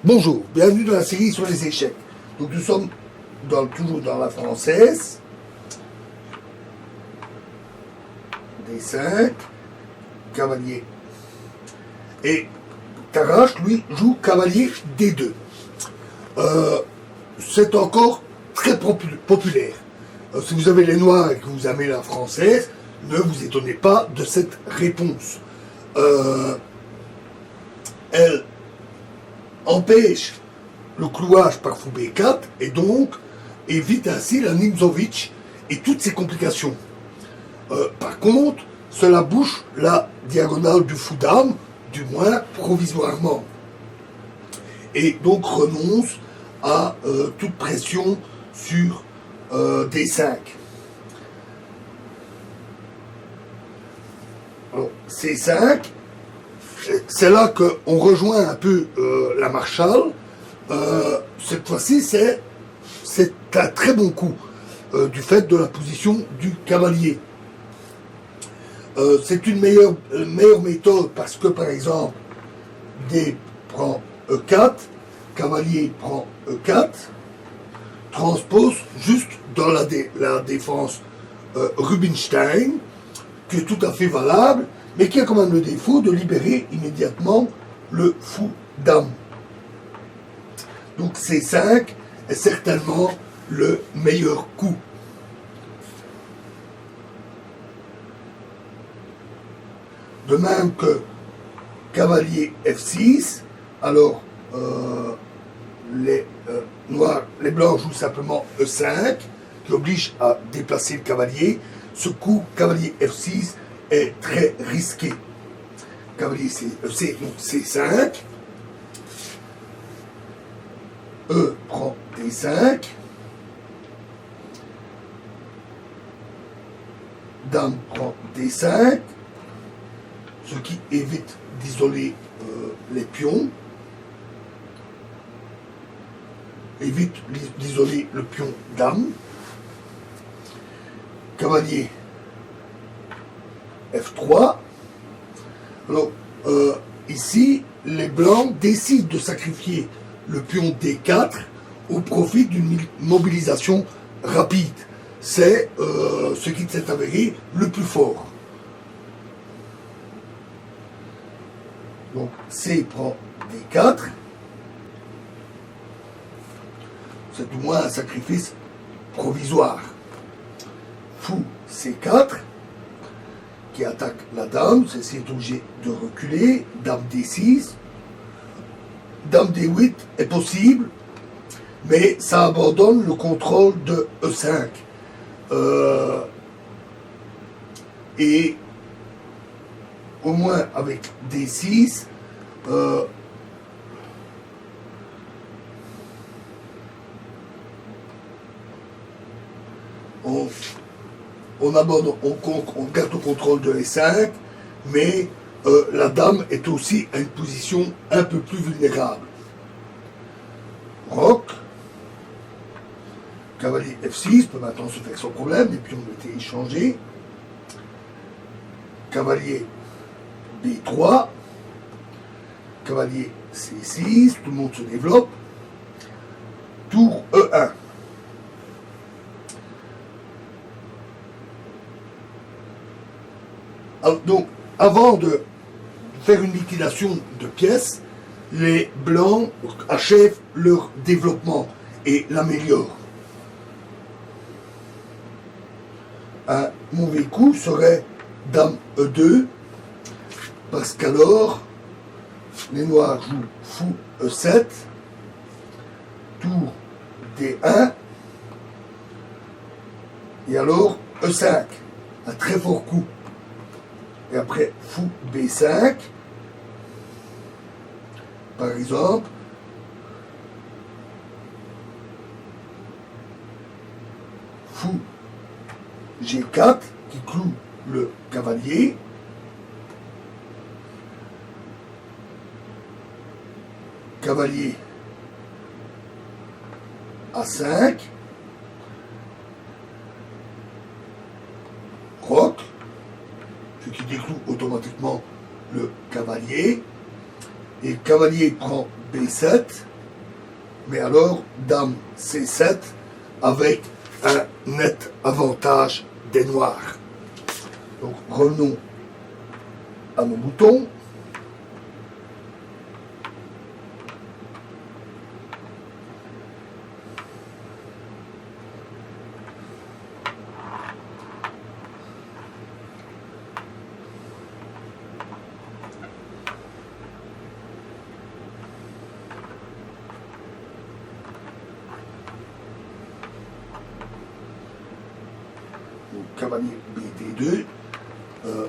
Bonjour, bienvenue dans la série sur les échecs. Donc nous sommes toujours dans la française. D5, cavalier. Et Tarrasch, lui, joue cavalier D2. C'est encore très populaire. Si vous avez les noirs et que vous aimez la française, ne vous étonnez pas de cette réponse. Elle empêche le clouage par fou B4 et donc évite ainsi la Nimzowitsch et toutes ses complications. Par contre, cela bouche la diagonale du fou dame, du moins provisoirement, et donc renonce à toute pression sur D5. Alors, C5, c'est là qu'on rejoint un peu la Marshall. Cette fois-ci, c'est un très bon coup du fait de la position du cavalier. C'est une meilleure méthode parce que, par exemple, D prend E4, cavalier prend E4, transpose juste dans la défense Rubinstein, qui est tout à fait valable, mais qui a quand même le défaut de libérer immédiatement le fou dame. Donc C5 est certainement le meilleur coup. De même que cavalier F6, alors les blancs jouent simplement E5, qui oblige à déplacer le cavalier. Ce coup, cavalier F6, est très risqué. Cavalier donc C5, E prend D5, dame prend D5, ce qui évite d'isoler les pions, évite d'isoler le pion dame, cavalier F3. Alors, ici, les blancs décident de sacrifier le pion D4 au profit d'une mobilisation rapide. C'est ce qui s'est avéré le plus fort. Donc, C prend D4. C'est du moins un sacrifice provisoire. Fou C4, qui attaque la dame, celle-ci est obligée de reculer, dame D6, dame D8 est possible, mais ça abandonne le contrôle de E5. Et au moins avec D6, on garde le contrôle de E5, mais la dame est aussi à une position un peu plus vulnérable. Roc, cavalier F6 peut maintenant se faire sans problème, les pions ont été échangés. Cavalier B3, cavalier C6, tout le monde se développe. Tour E1. Alors, donc, avant de faire une liquidation de pièces, les blancs achèvent leur développement et l'améliorent. Un mauvais coup serait dame E2, parce qu'alors, les noirs jouent fou E7, tour D1, et alors E5, un très fort coup. Et après, fou B5, par exemple, fou G4, qui cloue le cavalier, cavalier A5, roc, ce qui décloue automatiquement le cavalier, et cavalier prend B7, Mais alors, dame C7 avec un net avantage des noirs. Donc revenons à nos boutons. Cavalier BD2,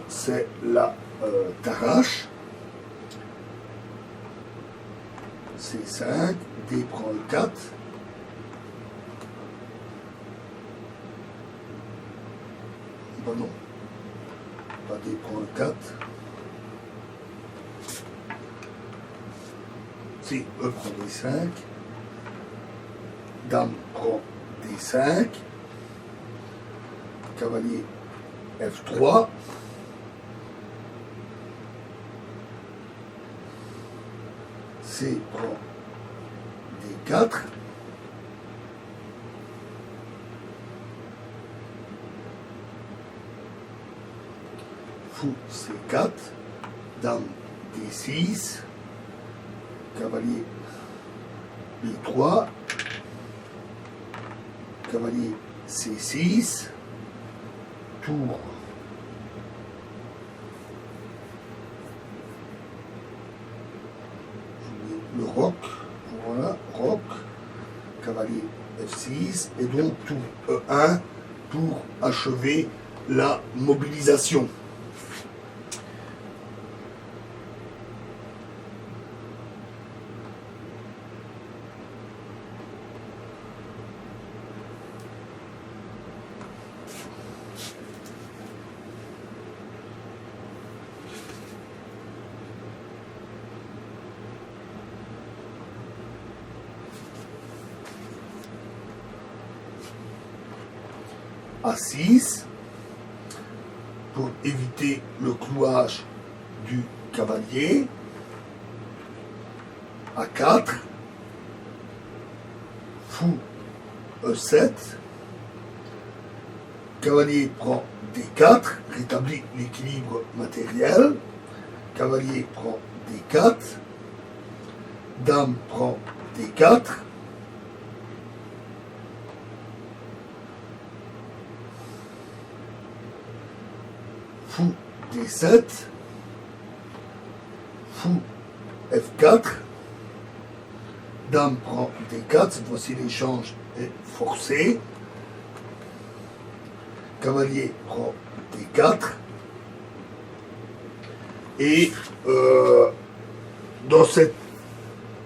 c'est la Tarrache. C5, D prend le 4. Bon non, pas D prend le 4. Si, E prend D5. Dame prend D5. Cavalier F3, C prend D4, Fou C4, Dame D6, Cavalier B3, Cavalier C6, Tour, le roc, voilà, roc, cavalier F6, et donc tour E1 pour achever la mobilisation. A6 pour éviter le clouage du cavalier. A4, fou E7, cavalier prend D4, rétablit l'équilibre matériel, cavalier prend D4, dame prend D4, fou D7, fou F4, dame prend D4, cette fois-ci l'échange est forcé, cavalier prend D4, et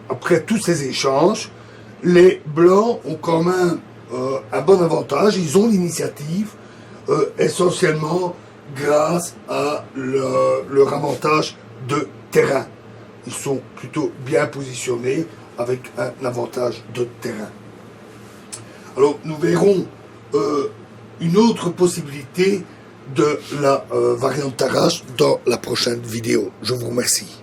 après tous ces échanges, les blancs ont quand même un bon avantage, ils ont l'initiative, essentiellement grâce à leur avantage de terrain. Ils sont plutôt bien positionnés avec un avantage de terrain. Alors nous verrons une autre possibilité de la variante Tarrache dans la prochaine vidéo. Je vous remercie.